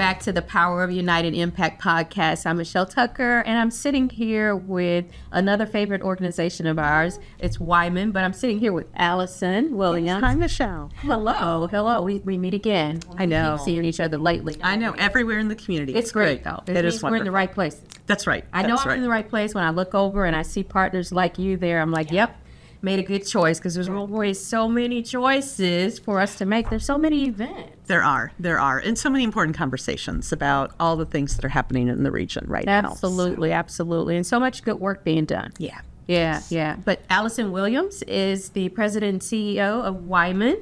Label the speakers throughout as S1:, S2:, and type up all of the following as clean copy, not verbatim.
S1: back to the Power of United Impact podcast. I'm Michelle Tucker, and I'm sitting here with another favorite organization of ours. It's Wyman, but I'm sitting here with Allison Williams.
S2: Hi, Michelle.
S1: Hello. We meet again. I know. Keep seeing each other lately.
S2: I know, everywhere in the community.
S1: It's great, though.
S2: It is wonderful.
S1: We're in the right place.
S2: That's right.
S1: I know I'm in the right place when I look over and I see partners like you there. I'm like, yep. Made a good choice, because there's always so many choices for us to make. There's so many events.
S2: There are, and so many important conversations about all the things that are happening in the region right now.
S1: Absolutely, and so much good work being done. Yeah. But Allison Williams is the president and CEO of Wyman,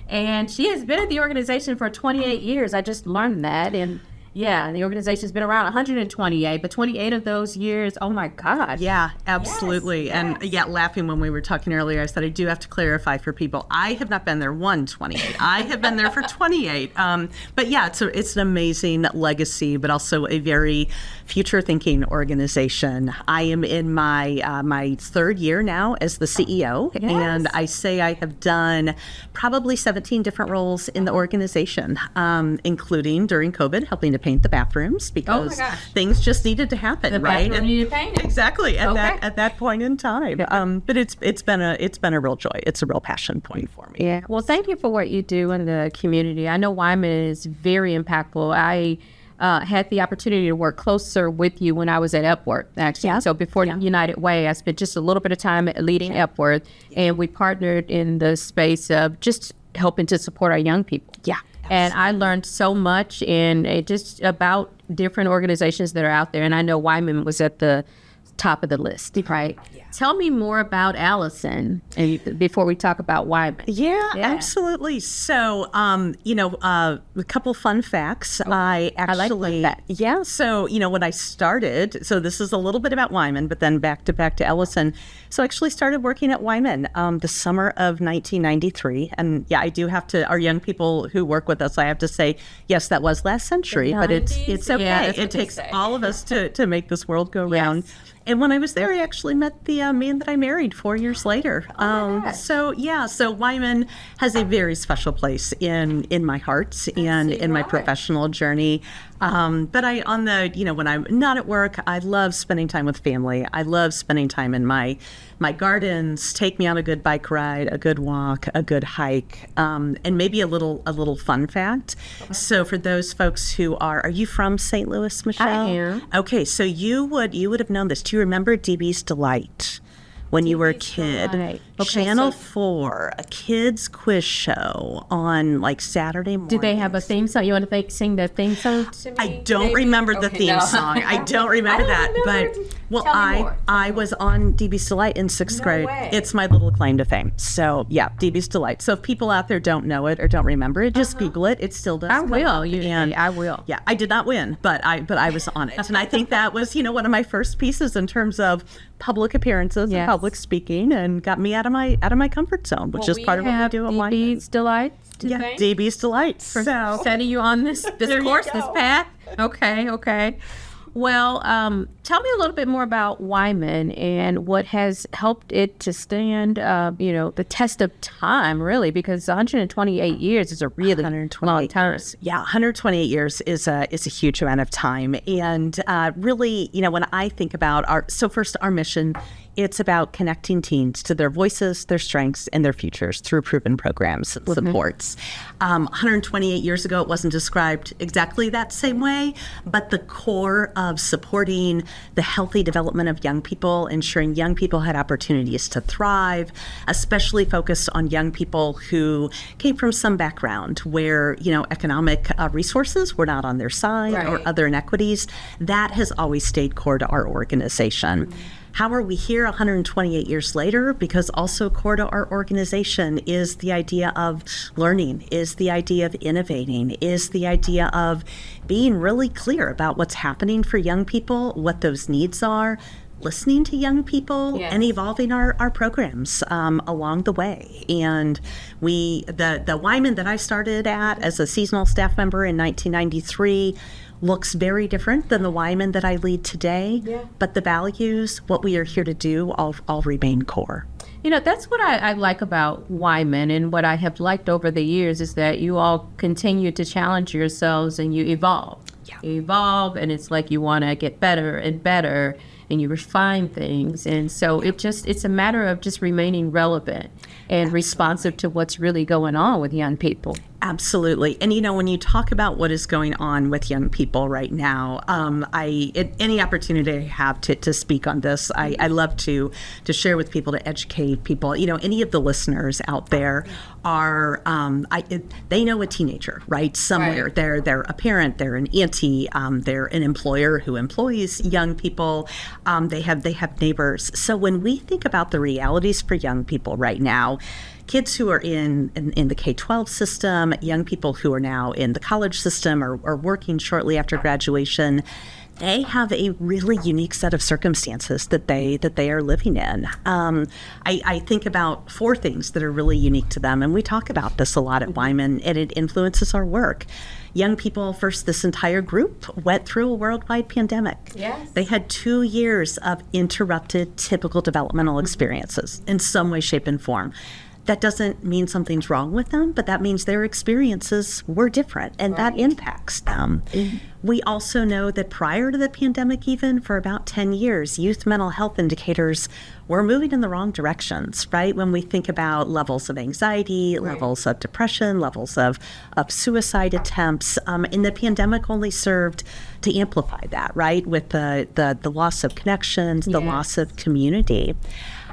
S1: and she has been at the organization for 28 years. I just learned that, and the organization's been around 128, but 28 of those years, oh my God.
S2: Yeah, absolutely.
S1: Yes.
S2: And laughing when we were talking earlier, I said I do have to clarify for people. I have not been there 28. I have been there for 28. But yeah, it's an amazing legacy, but also a very future-thinking organization. I am in my third year now as the CEO, and I say I have done probably 17 different roles in the organization, including during COVID, helping to paint the bathrooms, because things just needed to happen, right?
S1: Bathroom needed painting.
S2: Exactly at that point in time. But it's been a real joy. It's a real passion point for me.
S1: Yeah. Well, thank you for what you do in the community. I know Wyman is very impactful. I had the opportunity to work closer with you when I was at Epworth, actually. Yeah. So before United Way, I spent just a little bit of time leading Epworth, and we partnered in the space of just helping to support our young people.
S2: Yeah.
S1: And I learned so much just about different organizations that are out there. And I know Wyman was at the top of the list, right? Yeah. Tell me more about Allison before we talk about Wyman.
S2: Yeah, absolutely. So, a couple fun facts. I
S1: like that.
S2: Yeah. So, when I started, so this is a little bit about Wyman, but then back to Allison. So I actually started working at Wyman the summer of 1993. And I do have to, our young people who work with us, I have to say, yes, that was last century, but it's okay. Yeah, it takes all of us to make this world go round. And when I was there, I actually met the man that I married 4 years later. So Wyman has a very special place in my heart and in my professional journey. But when I'm not at work, I love spending time with family. I love spending time in my gardens. Take me on a good bike ride, a good walk, a good hike, and maybe a little fun fact. Okay. So for those folks who are you from St. Louis, Michelle?
S1: I am.
S2: Okay, so you would have known this. Do you remember DB's Delight? When you were a kid, Channel 4, a kids quiz show on Saturday morning.
S1: Did they have a theme song? You want to sing the theme song to me?
S2: I don't remember the theme song. I don't remember that. But I was on DB's Delight in sixth grade.
S1: Way.
S2: It's my little claim to fame. So DB's Delight. So if people out there don't know it or don't remember it, just Google it. It still does.
S1: I will. I will.
S2: Yeah, I did not win, but I was on it, and I think that was one of my first pieces in terms of public appearances and public speaking, and got me out of my comfort zone, which is part of what we do at Wyman.
S1: DB's Delight.
S2: DB's Delight.
S1: For setting you on this course, this path. Okay. Well, tell me a little bit more about Wyman and what has helped it to stand, the test of time, really, because 128 years is a really long time.
S2: Yeah, 128 years is a huge amount of time. And really, when I think about our mission, it's about connecting teens to their voices, their strengths, and their futures through proven programs and supports. 128 years ago, it wasn't described exactly that same way, but the core of supporting the healthy development of young people, ensuring young people had opportunities to thrive, especially focused on young people who came from some background where, economic resources were not on their side, or other inequities, that has always stayed core to our organization. Mm-hmm. How are we here 128 years later? Because also core to our organization is the idea of learning, is the idea of innovating, is the idea of being really clear about what's happening for young people, what those needs are, listening to young people, and evolving our programs along the way. And the Wyman that I started at as a seasonal staff member in 1993 looks very different than the Wyman that I lead today, but the values, what we are here to do, all remain core.
S1: That's what I like about Wyman, and what I have liked over the years is that you all continue to challenge yourselves and you evolve. evolve, and it's like you want to get better and better, and you refine things. And so it's a matter of just remaining relevant and responsive to what's really going on with young people.
S2: Absolutely. And, when you talk about what is going on with young people right now, any opportunity I have to speak on this, I love to share with people, to educate people. Any of the listeners out there are, they know a teenager, right? Somewhere. Right. They're a parent, they're an auntie, they're an employer who employs young people. They have neighbors. So when we think about the realities for young people right now, kids who are in the K-12 system, young people who are now in the college system or working shortly after graduation, they have a really unique set of circumstances that they are living in. I think about 4 things that are really unique to them, and we talk about this a lot at Wyman, and it influences our work. Young people, first, this entire group went through a worldwide pandemic.
S1: Yes.
S2: They had 2 years of interrupted typical developmental experiences in some way, shape, and form. That doesn't mean something's wrong with them, but that means their experiences were different, and that impacts them. We also know that prior to the pandemic, even for about 10 years, youth mental health indicators were moving in the wrong directions, right? When we think about levels of anxiety, levels of depression, levels of suicide attempts, and the pandemic only served to amplify that, right? With the loss of connections, the loss of community.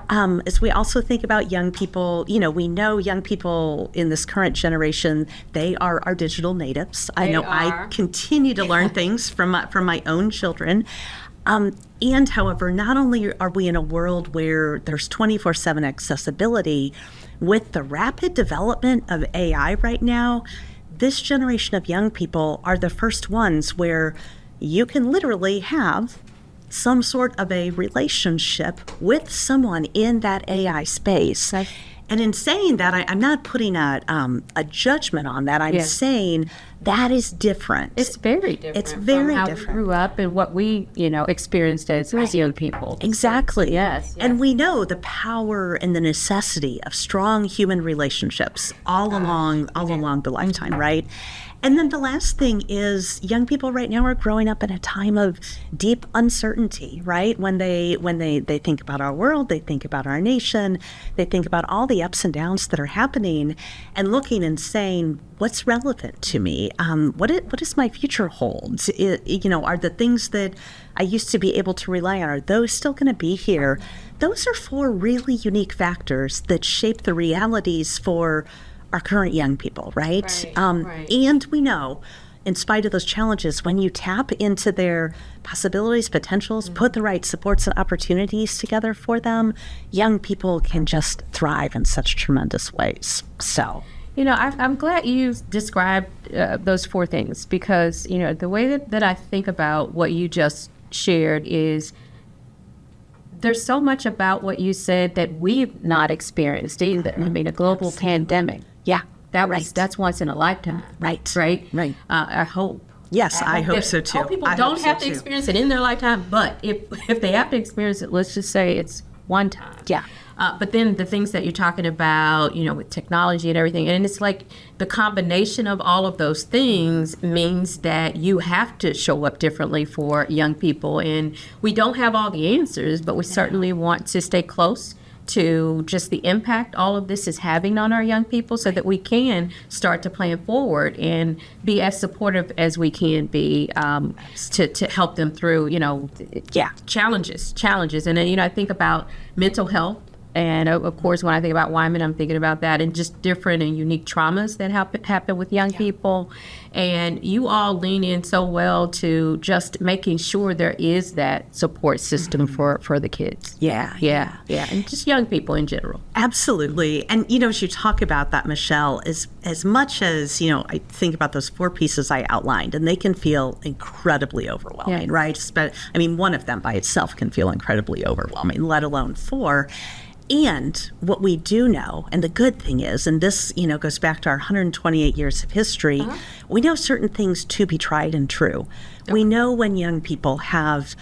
S2: As we also think about young people, we know young people in this current generation, they are our digital natives. I know I continue to learn things from my own children. And however, not only are we in a world where there's 24/7 accessibility, with the rapid development of AI right now, this generation of young people are the first ones where you can literally have some sort of a relationship with someone in that AI space.
S1: Okay.
S2: And in saying that, I'm not putting a judgment on that. I'm saying that is different.
S1: It's very different.
S2: It's very
S1: from how
S2: different.
S1: we grew up and what we, experienced as young people.
S2: Exactly.
S1: Yes.
S2: And we know the power and the necessity of strong human relationships all along the lifetime, right? And then the last thing is young people right now are growing up in a time of deep uncertainty, right? When they think about our world, they think about our nation, they think about all the ups and downs that are happening and looking and saying, what's relevant to me? What does my future hold? Are the things that I used to be able to rely on, are those still going to be here? Those are 4 really unique factors that shape the realities for our current young people, right?
S1: Right.
S2: And we know, in spite of those challenges, when you tap into their possibilities, potentials, put the right supports and opportunities together for them, young people can just thrive in such tremendous ways. So,
S1: I'm glad you described those 4 things, because, the way that I think about what you just shared is there's so much about what you said that we've not experienced either. I mean, a global pandemic.
S2: yeah.
S1: That's once in a lifetime.
S2: Right.
S1: Right?
S2: Right.
S1: I hope.
S2: Yes, I hope so too.
S1: I hope people don't have to experience it in their lifetime, but if they have to experience it, let's just say it's one time.
S2: Yeah.
S1: But then the things that you're talking about, with technology and everything, and it's like the combination of all of those things means that you have to show up differently for young people. And we don't have all the answers, but we certainly want to stay close to just the impact all of this is having on our young people, so that we can start to plan forward and be as supportive as we can be to help them through, challenges. And then, I think about mental health. And of course, when I think about Wyman, I'm thinking about that and just different and unique traumas that happen with young people. And you all lean in so well to just making sure there is that support system for the kids.
S2: Yeah.
S1: And just young people in general.
S2: Absolutely. And, as you talk about that, Michelle, as much as, I think about those 4 pieces I outlined, and they can feel incredibly overwhelming, right? But, one of them by itself can feel incredibly overwhelming, let alone 4. And what we do know, and the good thing is, and this, goes back to our 128 years of history, we know certain things to be tried and true. We know when young people have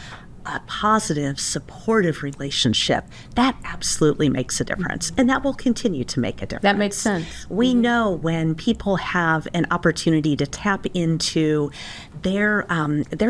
S2: a positive, supportive relationship, that absolutely makes a difference. And that will continue to make a difference.
S1: That makes sense.
S2: We know when people have an opportunity to tap into their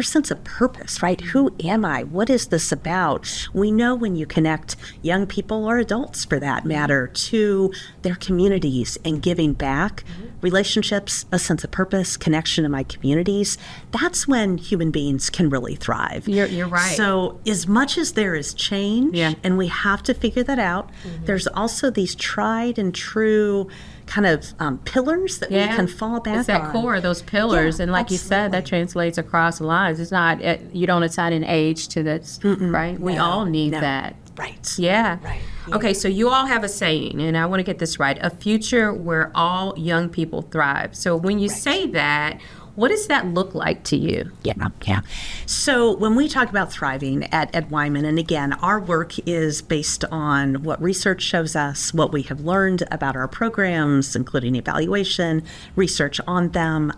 S2: sense of purpose, right? Who am I? What is this about? We know when you connect young people or adults, for that matter, to their communities and giving back, relationships, a sense of purpose, connection to my communities, that's when human beings can really thrive.
S1: You're right.
S2: So as much as there is change, and we have to figure that out, there's also these tried and true kind of pillars that we can fall back on.
S1: It's that core of those pillars. And like you said, that translates across lines. It's not, you don't assign an age to this, right? We all need that.
S2: Right.
S1: Yeah.
S2: Right.
S1: Okay, so you all have a saying, and I want to get this right, a future where all young people thrive. So when you say that, what does that look like to you?
S2: Yeah. So when we talk about thriving at Wyman, and again, our work is based on what research shows us, what we have learned about our programs, including evaluation, research on them,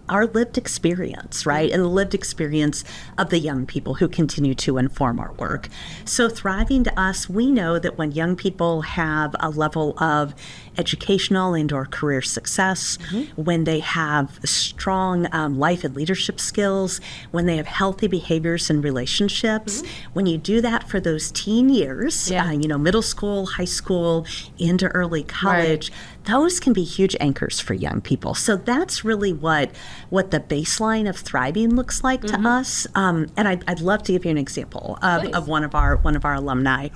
S2: our lived experience, right? And the lived experience of the young people who continue to inform our work. So thriving to us, we know that when young people have a level of educational and or career success, when they have strong life and leadership skills, when they have healthy behaviors and relationships, when you do that for those teen years, middle school, high school, into early college, those can be huge anchors for young people. So that's really what the baseline of thriving looks like to us. And I'd love to give you an example of one of our alumni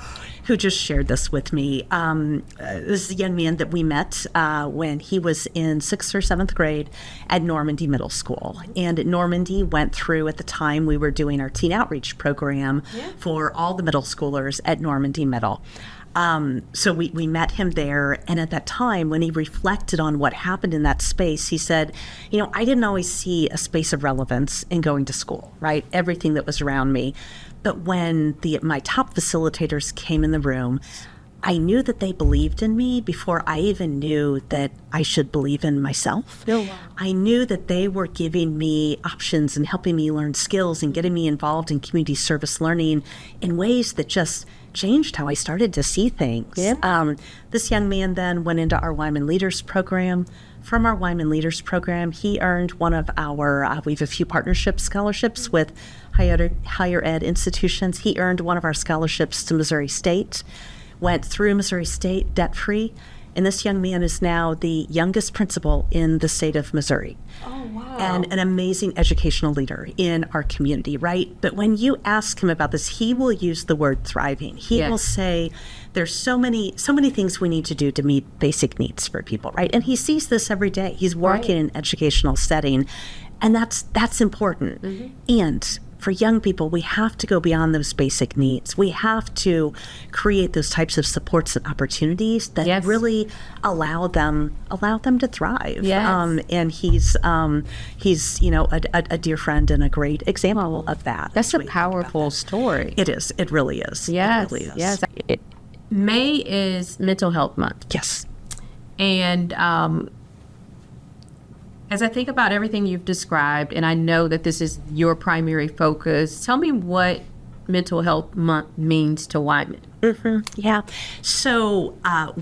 S2: who just shared this with me. This is a young man that we met when he was in 6th or 7th grade at Normandy Middle School. And at Normandy went through, at the time, we were doing our teen outreach program for all the middle schoolers at Normandy Middle. So we met him there, and at that time, when he reflected on what happened in that space, he said, I didn't always see a space of relevance in going to school, right? Everything that was around me. But when my top facilitators came in the room, I knew that they believed in me before I even knew that I should believe in myself.
S1: Oh, wow.
S2: I knew that they were giving me options and helping me learn skills and getting me involved in community service learning in ways that just changed how I started to see things. This young man then went into our Wyman Leaders Program. From our Wyman Leaders Program, he earned one of our, we have a few partnership scholarships with higher ed institutions. He earned one of our scholarships to Missouri State, went through Missouri State debt-free, and this young man is now the youngest principal in the state of Missouri.
S1: Oh, wow.
S2: And an amazing educational leader in our community, right? But when you ask him about this, he will use the word thriving. He will say, there's so many things we need to do to meet basic needs for people, right? And he sees this every day. He's working in an educational setting, and that's important. And for young people, we have to go beyond those basic needs. We have to create those types of supports and opportunities that really allow them to thrive. And he's a dear friend and a great example of that.
S1: That's a powerful story.
S2: It is. It really is.
S1: Yes.
S2: It really is.
S1: Yes. May is Mental Health Month.
S2: Yes.
S1: And as I think about everything you've described, and I know that this is your primary focus, tell me what Mental Health Month means to Wyman.
S2: Yeah. So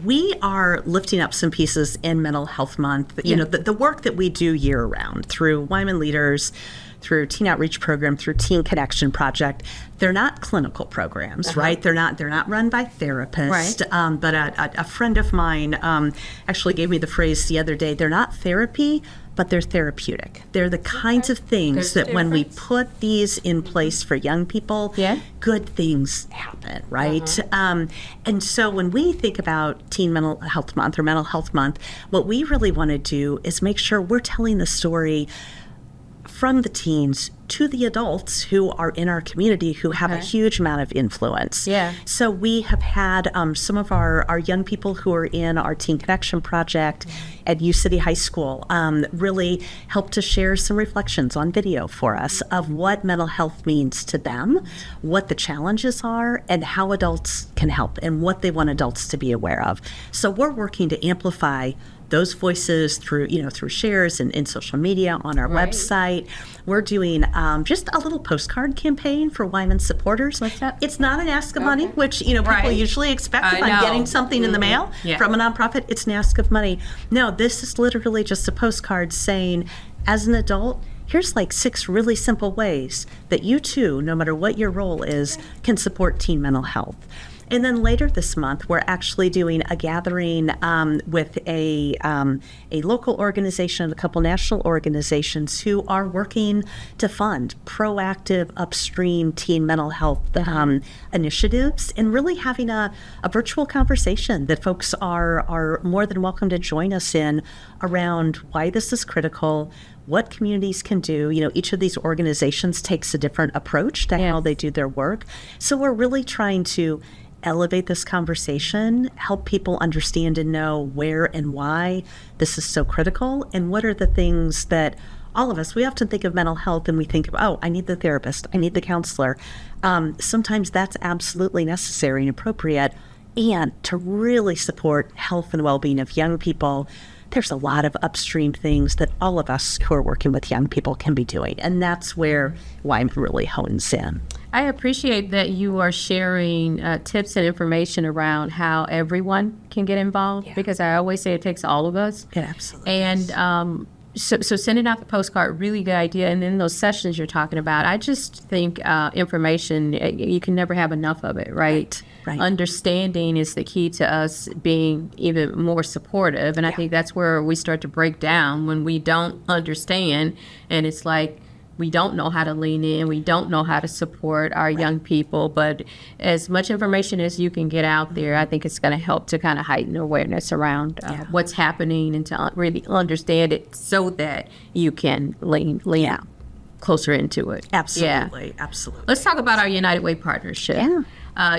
S2: we are lifting up some pieces in Mental Health Month. The work that we do year round through Wyman Leaders, through Teen Outreach Program, through Teen Connection Project. They're not clinical programs, right? They're not run by therapists. Right. But a friend of mine actually gave me the phrase the other day, they're not therapy, but they're therapeutic. They're the kinds of things that when we put these in place for young people, good things happen, right? And so when we think about Teen Mental Health Month or Mental Health Month, what we really want to do is make sure we're telling the story from the teens to the adults who are in our community who have a huge amount of influence. So we have had some of our young people who are in our Teen Connection Project at U City High School really help to share some reflections on video for us of what mental health means to them, what the challenges are, and how adults can help, and what they want adults to be aware of. So we're working to amplify those voices through shares and in social media on our website. We're doing just a little postcard campaign for Wyman supporters.
S1: What's that?
S2: It's not an ask of money, which people usually expect if I'm getting something in the mail from a nonprofit. It's an ask of money. No, this is literally just a postcard saying, as an adult, here's like 6 really simple ways that you too, no matter what your role is, can support teen mental health. And then later this month, we're actually doing a gathering with a local organization and a couple national organizations who are working to fund proactive upstream teen mental health initiatives, and really having a virtual conversation that folks are more than welcome to join us in around why this is critical, what communities can do. Each of these organizations takes a different approach to how they do their work. So we're really trying to elevate this conversation, help people understand and know where and why this is so critical, and what are the things that all of us, we often think of mental health and we think of, oh, I need the therapist, I need the counselor. Sometimes that's absolutely necessary and appropriate. And to really support health and well-being of young people, there's a lot of upstream things that all of us who are working with young people can be doing. And that's where Wyman really hones in.
S1: I appreciate that you are sharing tips and information around how everyone can get involved, because I always say it takes all of us.
S2: It absolutely
S1: And
S2: does.
S1: So sending out the postcard, really good idea. And then those sessions you're talking about, I just think information, you can never have enough of it, right?
S2: Right.
S1: Understanding is the key to us being even more supportive. And I think that's where we start to break down, when we don't understand. And it's like, we don't know how to lean in. We don't know how to support our young people. But as much information as you can get out there, I think it's going to help to kind of heighten awareness around what's happening, and to really understand it so that you can lean out closer into it.
S2: Absolutely. Absolutely.
S1: Let's talk about our United Way partnership.
S2: Yeah.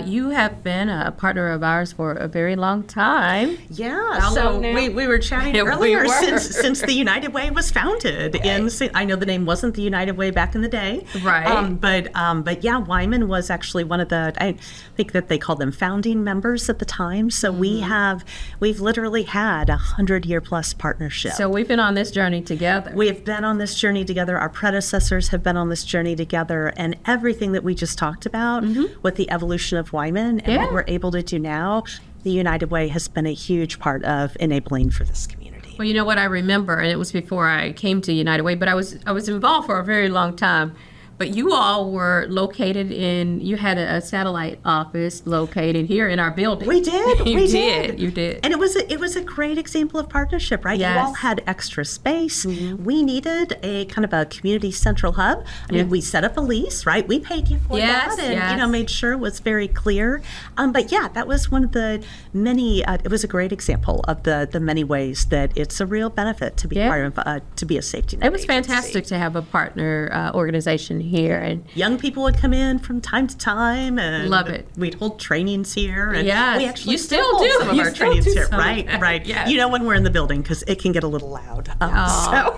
S1: You have been a partner of ours for a very long time.
S2: Yeah,
S1: How
S2: so
S1: long now?
S2: we were chatting
S1: We
S2: earlier
S1: were.
S2: since the United Way was founded. I know the name wasn't the United Way back in the day,
S1: Right.
S2: But yeah, Wyman was actually one of the, I think that they called them founding members at the time. So we've literally had 100-year plus partnership.
S1: So we've been on this journey together.
S2: We have been on this journey together. Our predecessors have been on this journey together, and everything that we just talked about with the evolution of Wyman and what we're able to do now, the United Way has been a huge part of enabling for this community.
S1: Well, you know what I remember, and it was before I came to United Way, but I was involved for a very long time. But you all were located you had a satellite office located here in our building.
S2: We did.
S1: You
S2: we
S1: did. You did.
S2: And it was a great example of partnership, right?
S1: Yes.
S2: You all had extra space. We needed a kind of a community central hub. I mean, we set up a lease, right? We paid you for that, and made sure it was very clear. But yeah, that was one of the many. It was a great example of the many ways that it's a real benefit to be part of to be a safety net.
S1: It was fantastic to have a partner organization here, and
S2: young people would come in from time to time, and
S1: love it.
S2: We'd hold trainings here, and we actually
S1: you still
S2: hold
S1: do
S2: some of
S1: you
S2: our
S1: still
S2: trainings
S1: do
S2: here.
S1: some.
S2: Right.
S1: Yes.
S2: When we're in the building, because it can get a little loud.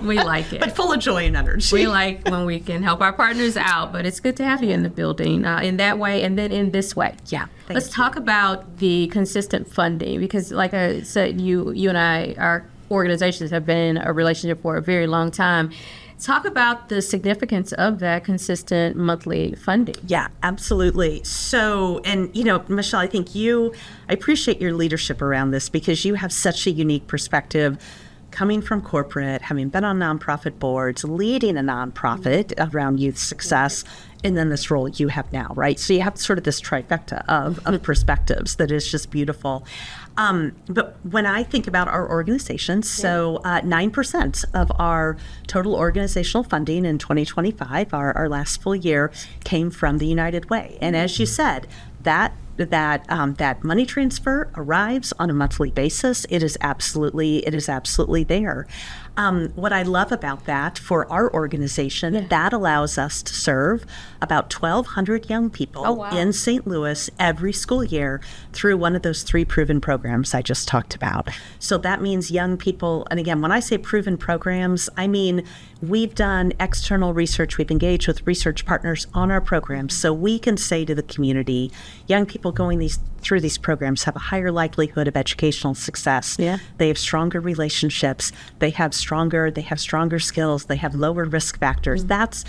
S1: We like it,
S2: but full of joy and energy.
S1: We like when we can help our partners out, but it's good to have you in the building in that way, and then in this way.
S2: Yeah.
S1: Let's talk about the consistent funding, because like I said, you and I, our organizations have been in a relationship for a very long time. Talk about the significance of that consistent monthly funding.
S2: Yeah, absolutely. So, and Michelle, I think I appreciate your leadership around this, because you have such a unique perspective coming from corporate, having been on nonprofit boards, leading a nonprofit around youth success, and then this role you have now, right? So you have sort of this trifecta of perspectives that is just beautiful. But when I think about our organization, 9% of our total organizational funding in 2025, our last full year, came from the United Way. And as you said, that money transfer arrives on a monthly basis. It is absolutely there. What I love about that for our organization, that allows us to serve about 1,200 young people in St. Louis every school year through one of those 3 proven programs I just talked about. So that means young people, and again, when I say proven programs, I mean we've done external research. We've engaged with research partners on our programs, so we can say to the community, young people going through these programs have a higher likelihood of educational success.
S1: Yeah.
S2: They have stronger relationships. They have stronger skills. They have lower risk factors. That's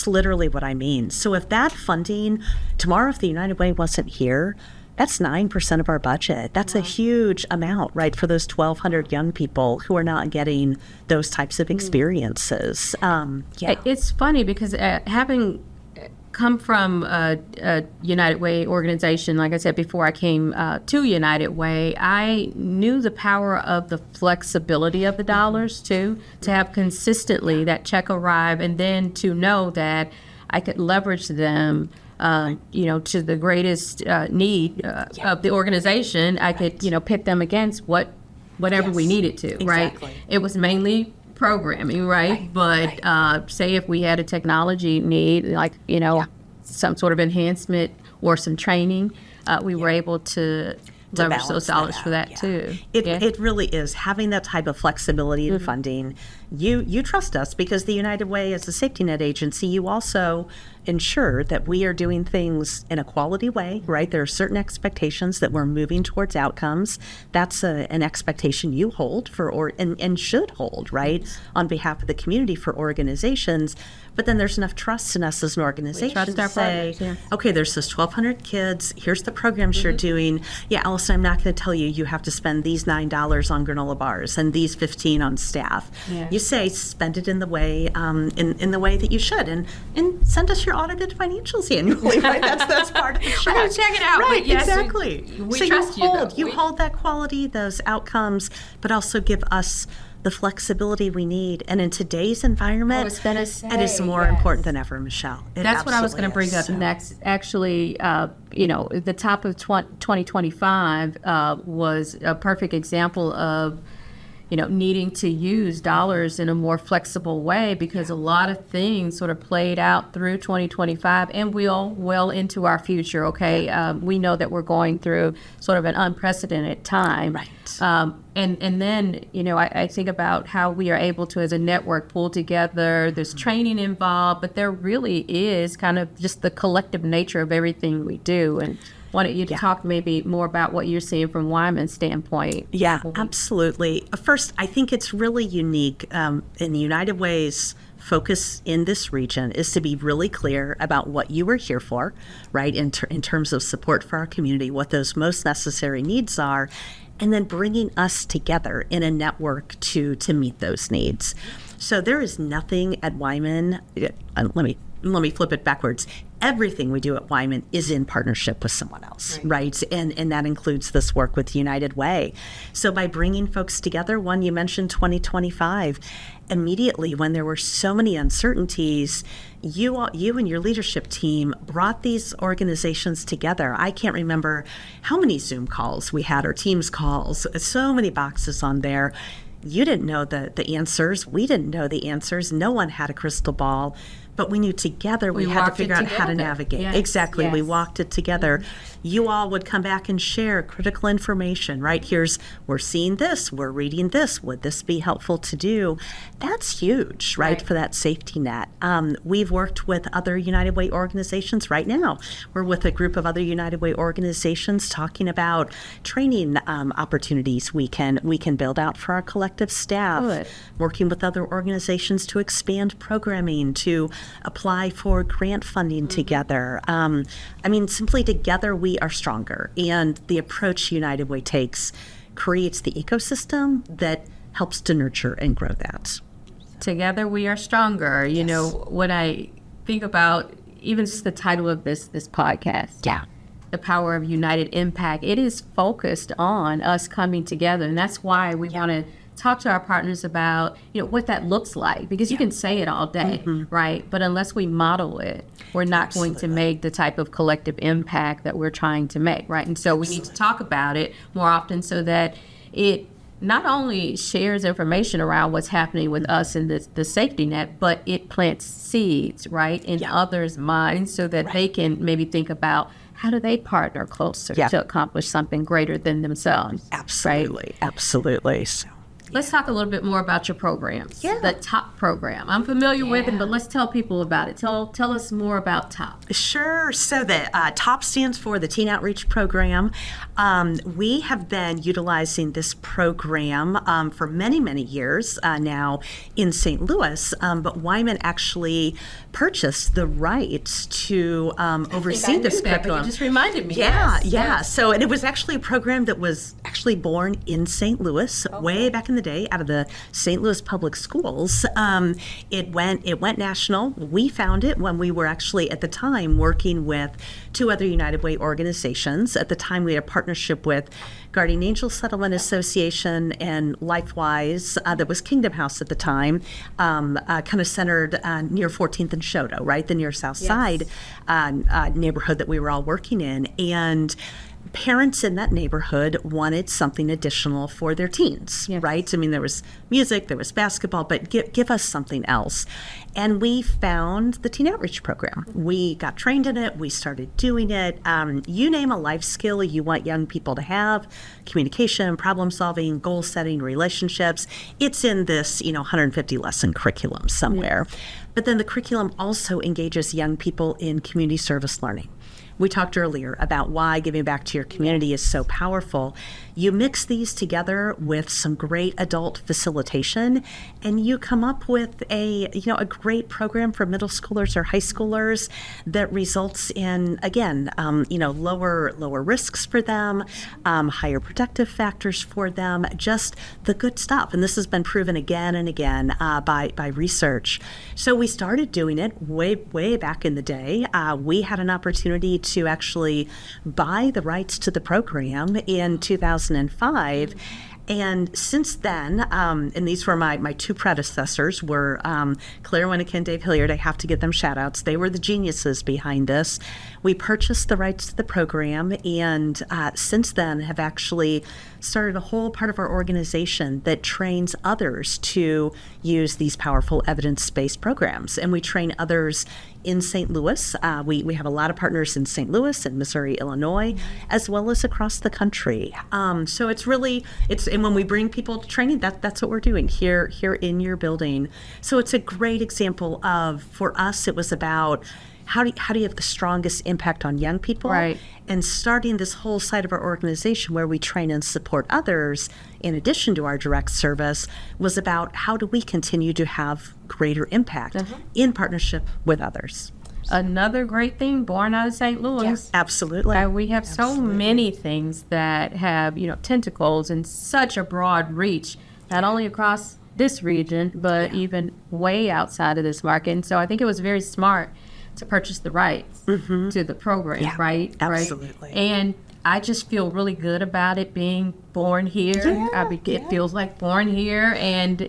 S2: literally what I mean. So if that funding tomorrow, if the United Way wasn't here, that's 9% of our budget. That's a huge amount, right, for those 1,200 young people who are not getting those types of experiences.
S1: It's funny because having come from a United Way organization, like I said before I came to United Way, I knew the power of the flexibility of the dollars too, to have consistently that check arrive, and then to know that I could leverage them to the greatest need of the organization. I could, pit them against whatever we needed to,
S2: exactly.
S1: right? It was mainly programming, right? But say if we had a technology need, like, some sort of enhancement or some training, we were able to leverage those dollars for that too.
S2: It really is having that type of flexibility in funding. You trust us because the United Way, as a safety net agency, you also ensure that we are doing things in a quality way, right? There are certain expectations that we're moving towards outcomes. That's an expectation you hold and should hold, right, on behalf of the community for organizations. But then there's enough trust in us as an organization to say, okay, there's this 1,200 kids. Here's the programs you're doing. Yeah, Allison, I'm not going to tell you have to spend these $9 on granola bars and these 15 on staff.
S1: Yeah.
S2: You say spend it in the way in the way that you should, and send us your audited financials annually. Right? That's part of the check.
S1: We're going to check it out.
S2: Right,
S1: but yes,
S2: exactly.
S1: We trust
S2: you hold that quality, those outcomes, but also give us the flexibility we need. And in today's environment, it is more important than ever, Michelle.
S1: That's what I was going to bring up next. Actually, the top of 2025 was a perfect example of needing to use dollars in a more flexible way, because a lot of things sort of played out through 2025 and will well into our future, okay? We know that we're going through sort of an unprecedented time.
S2: Right.
S1: And then, I think about how we are able to, as a network, pull together. There's training involved, but there really is kind of just the collective nature of everything we do. And wanted you to talk maybe more about what you're seeing from Wyman's standpoint.
S2: Yeah, absolutely. First, I think it's really unique in the United Way's focus in this region is to be really clear about what you were here for, right, in terms of support for our community, what those most necessary needs are, and then bringing us together in a network to meet those needs. So there is nothing at Wyman, let me flip it backwards. Everything we do at Wyman is in partnership with someone else, right? And that includes this work with United Way. So by bringing folks together, one, you mentioned 2025, immediately when there were so many uncertainties, you and your leadership team brought these organizations together. I can't remember how many Zoom calls we had or Teams calls, so many boxes on there. You didn't know the answers. We didn't know the answers. No one had a crystal ball. But we knew together we had to figure out how to navigate.
S1: Yes,
S2: exactly.
S1: yes.
S2: We walked it together. You all would come back and share critical information, right? We're seeing this, we're reading this. Would this be helpful to do? That's huge, right, for that safety net. We've worked with other United Way organizations right now. We're with a group of other United Way organizations talking about training opportunities we can build out for our collective staff.
S1: Good.
S2: Working with other organizations to expand programming, to apply for grant funding together. Simply together we are stronger. And the approach United Way takes creates the ecosystem that helps to nurture and grow that.
S1: Together we are stronger.
S2: Yes.
S1: When I think about even just the title of this podcast, the power of United Impact, it is focused on us coming together. And that's why we want to talk to our partners about what that looks like, because you can say it all day, right? But unless we model it, we're not going to make the type of collective impact that we're trying to make, right? And so we need to talk about it more often so that it not only shares information around what's happening with us in the safety net, but it plants seeds, right, in others' minds so that they can maybe think about how do they partner closer to accomplish something greater than themselves.
S2: Absolutely,
S1: right?
S2: absolutely.
S1: Let's talk a little bit more about your programs.
S2: Yeah.
S1: The TOP program. I'm familiar with it, but let's tell people about it. Tell us more about TOP.
S2: Sure. So the TOP stands for the Teen Outreach Program. We have been utilizing this program for many, many years now in St. Louis, but Wyman actually purchased the rights to oversee this curriculum.
S1: You just reminded me.
S2: Yeah. So, and it was actually a program that was actually born in St. Louis way back in the day out of the St. Louis Public Schools. It went national. We found it when we were actually at the time working with two other United Way organizations. At the time, we had a partnership with Guardian Angel Settlement Association and LifeWise, that was Kingdom House at the time, kind of centered near 14th and Shoto, right? The near South Side neighborhood that we were all working in. And parents in that neighborhood wanted something additional for their teens, right? I mean, there was music, there was basketball, but give us something else. And we found the Teen Outreach Program. We got trained in it. We started doing it. You name a life skill you want young people to have, communication, problem solving, goal setting, relationships. It's in this, 150 lesson curriculum somewhere. But then the curriculum also engages young people in community service learning. We talked earlier about why giving back to your community is so powerful. You mix these together with some great adult facilitation, and you come up with a great program for middle schoolers or high schoolers that results in, again, lower risks for them, higher protective factors for them, just the good stuff. And this has been proven again and again by research. So we started doing it way back in the day. We had an opportunity to actually buy the rights to the program in 2005. And since then, and these were my two predecessors, were Claire Winnick and Dave Hilliard. I have to give them shout outs. They were the geniuses behind this. We purchased the rights to the program, and since then have actually started a whole part of our organization that trains others to use these powerful evidence-based programs. And we train others in St. Louis. We have a lot of partners in St. Louis and Missouri, Illinois, as well as across the country. So and when we bring people to training, that's what we're doing here in your building. So it's a great example of, for us, it was about how do you have the strongest impact on young people?
S1: Right.
S2: And starting this whole side of our organization where we train and support others, in addition to our direct service, was about how do we continue to have greater impact in partnership with others.
S1: Another great thing born out of St. Louis.
S2: Yes, absolutely.
S1: We have so many things that have, tentacles and such a broad reach, not only across this region, but even way outside of this market. And so I think it was very smart to purchase the rights to the program, right?
S2: Absolutely.
S1: Right? And I just feel really good about it being born here. It feels like born here, and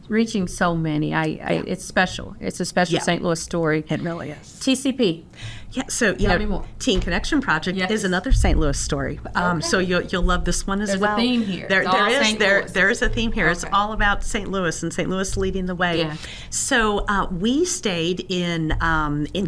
S1: reaching so many. It's special. It's a special St. Louis story.
S2: It really is.
S1: TCP.
S2: Yeah, so
S1: Tell me more.
S2: Teen Connection Project is another St. Louis story. So you'll love this one as well.
S1: There's a theme here.
S2: There is a theme here. Okay. It's all about St. Louis and St. Louis leading the way. Yeah. So we stayed in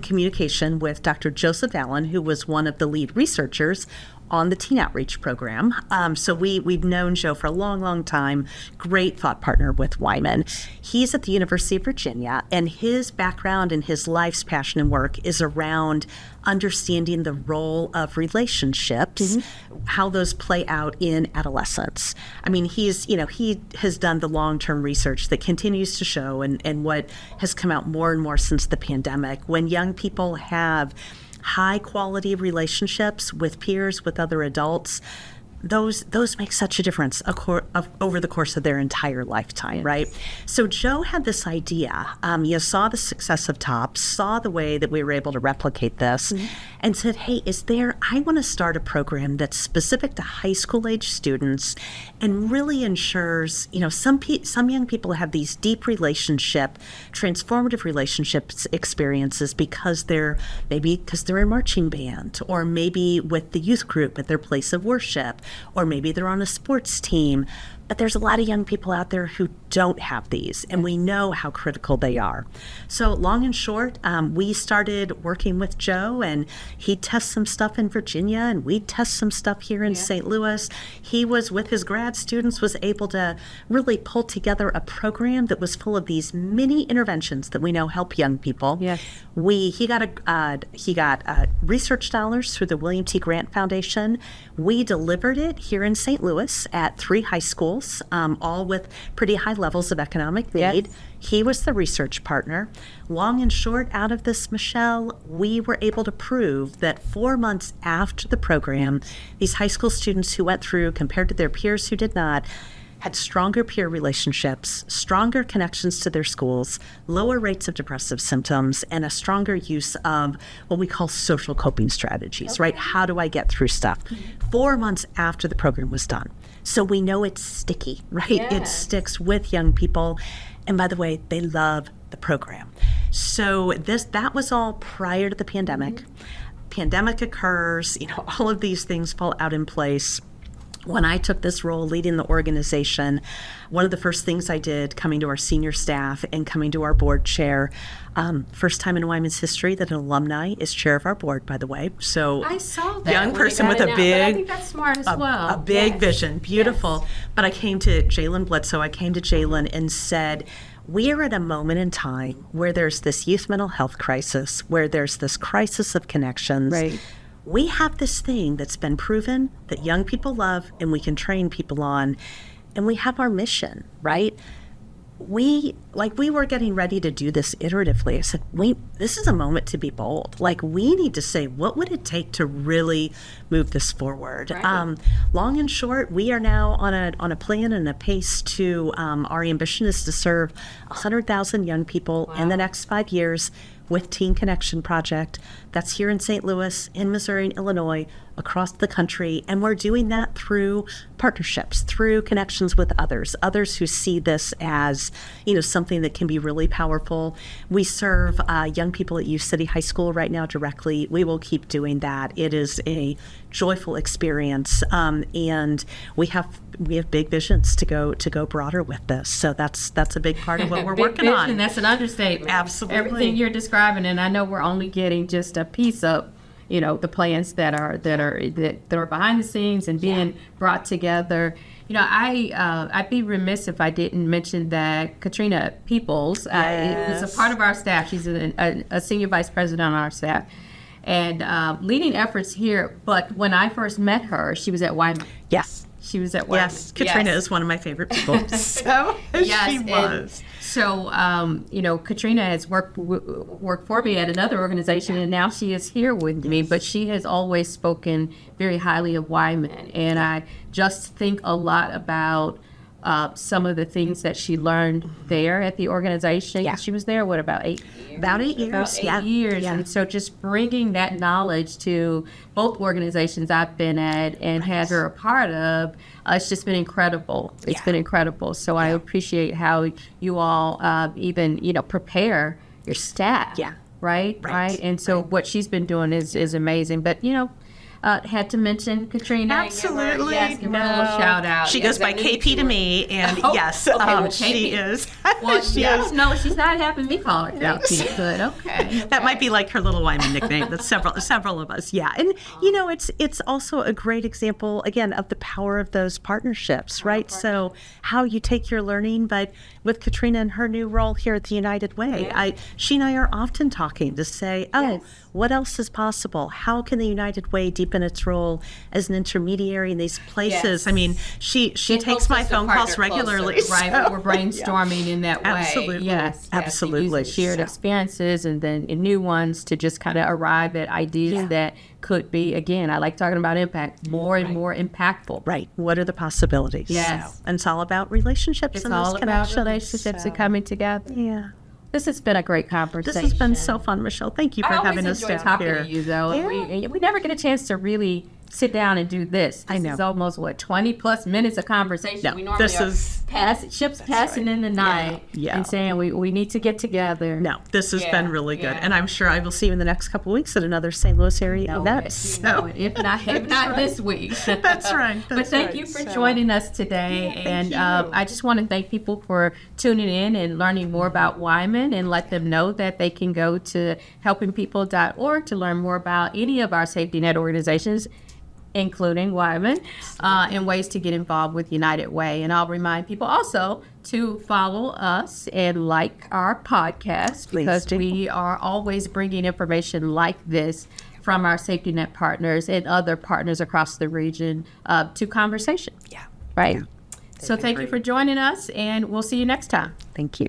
S2: communication with Dr. Joseph Allen, who was one of the lead researchers on the Teen Outreach Program. So we've known Joe for a long, long time. Great thought partner with Wyman. He's at the University of Virginia, and his background and his life's passion and work is around understanding the role of relationships, how those play out in adolescence. I mean, he has done the long-term research that continues to show, and what has come out more and more since the pandemic, when young people have high quality relationships with peers, with other adults, those make such a difference over the course of their entire lifetime, right? So Joe had this idea. Saw the success of TOP, saw the way that we were able to replicate this, and said, hey, I want to start a program that's specific to high school age students and really ensures, some young people have these deep transformative relationships experiences because they're in marching band, or maybe with the youth group at their place of worship, or maybe they're on a sports team. But there's a lot of young people out there who don't have these, and we know how critical they are. So long and short, we started working with Joe, and he'd test some stuff in Virginia, and we'd test some stuff here in St. Louis. He was, with his grad students, was able to really pull together a program that was full of these mini interventions that we know help young people.
S1: Yes.
S2: He got research dollars through the William T. Grant Foundation. We delivered it here in St. Louis at 3 high schools, all with pretty high levels of economic need.
S1: Yes.
S2: He was the research partner. Long and short, out of this, Michelle, we were able to prove that 4 months after the program, these high school students who went through, compared to their peers who did not, had stronger peer relationships, stronger connections to their schools, lower rates of depressive symptoms, and a stronger use of what we call social coping strategies, right? How do I get through stuff? 4 months after the program was done. So we know it's sticky, right?
S1: Yes.
S2: It sticks with young people. And by the way, they love the program. So that was all prior to the pandemic. Pandemic occurs, all of these things fall out in place. When I took this role leading the organization, one of the first things I did, coming to our senior staff and coming to our board chair, first time in Wyman's history that an alumni is chair of our board, by the way. So
S1: I saw that.
S2: young person with a
S1: But
S2: big,
S1: I think that's smart as well.
S2: a big
S1: Yes.
S2: vision, beautiful.
S1: Yes.
S2: But I came to Jalen Bledsoe. I came to Jalen and said, we are at a moment in time where there's this youth mental health crisis, where there's this crisis of connections.
S1: Right.
S2: We have this thing that's been proven that young people love and we can train people on, and we have our mission, right? We were getting ready to do this iteratively. I said, wait, this is a moment to be bold. We need to say, what would it take to really move this forward?
S1: Right.
S2: Long and short, we are now on a plan and a pace to, our ambition is to serve 100,000 young people in the next 5 years with Teen Connection Project. That's here in St. Louis, in Missouri, and Illinois, across the country. And we're doing that through partnerships, through connections with others who see this as, something that can be really powerful. We serve young people at U City High School right now directly. We will keep doing that. It is a joyful experience, and we have big visions to go broader with this. So that's a big part of what we're working
S1: vision,
S2: on.
S1: That's an understatement.
S2: Absolutely.
S1: Everything you're describing, and I know we're only getting just a piece of, the plans that are behind the scenes and being brought together. I'd be remiss if I didn't mention that Katrina Peoples is a part of our staff. She's a senior vice president on our staff, and leading efforts here. But when I first met her, she was at Wyman.
S2: Yes.
S1: She was at Wyman.
S2: Yes, Katrina is one of my favorite people. So
S1: Yes,
S2: she was.
S1: So, Katrina has worked for me at another organization, and now she is here with me. But she has always spoken very highly of Wyman, and I just think a lot about some of the things that she learned there at the organization.
S2: Yeah.
S1: She was there, about 8 years?
S2: About 8 years.
S1: About 8 years.
S2: Yeah.
S1: And so just bringing that knowledge to both organizations I've been at and had her a part of, it's just been incredible. It's been incredible. So I appreciate how you all even, prepare your staff.
S2: Yeah.
S1: Right? And so what she's been doing is amazing. But, had to mention Katrina.
S2: Absolutely.
S1: Give her a little shout out.
S2: She goes by KP to me, and yes, she is.
S1: Well,
S2: she is.
S1: No, she's not having me call her KP, but okay.
S2: That might be like her little Wyman nickname. That's several of us. Yeah, and it's also a great example again of the power of those partnerships, right? So how you take your learning, but with Katrina and her new role here at the United Way, she and I are often talking to say, what else is possible? How can the United Way deepen its role as an intermediary in these places?
S1: Yes.
S2: I mean, she takes my phone calls regularly.
S1: Right,
S2: so,
S1: we're brainstorming in that way.
S2: Absolutely.
S1: Yes,
S2: Absolutely.
S1: Using shared experiences and then new ones to just kind of arrive at ideas that could be, again, I like talking about impact, more and more impactful.
S2: Right. What are the possibilities?
S1: Yes.
S2: So, and it's all about relationships
S1: It's
S2: and
S1: all
S2: those
S1: about
S2: connections.
S1: relationships and coming together.
S2: Yeah.
S1: This has been a great conversation.
S2: This has been so fun, Michelle. Thank you for having us
S1: I always enjoy
S2: down
S1: talking
S2: here.
S1: to you, though.
S2: Yeah.
S1: We never get a chance to really sit down and do this.
S2: I know.
S1: This is almost, 20 plus minutes of conversation.
S2: No,
S1: we normally
S2: this is
S1: ships passing in the night and saying we need to get together.
S2: No, this has been really good. And I'm sure I will see you in the next couple of weeks at another St. Louis area event.
S1: So if not this week.
S2: That's right.
S1: But thank you for joining us today. And I just want to thank people for tuning in and learning more about Wyman, and let them know that they can go to helpingpeople.org to learn more about any of our safety net organizations, including Wyman, and ways to get involved with United Way. And I'll remind people also to follow us and like our podcast, because we are always bringing information like this from our safety net partners and other partners across the region to conversation.
S2: Yeah.
S1: Right? So thank you for joining us, and we'll see you next time.
S2: Thank you.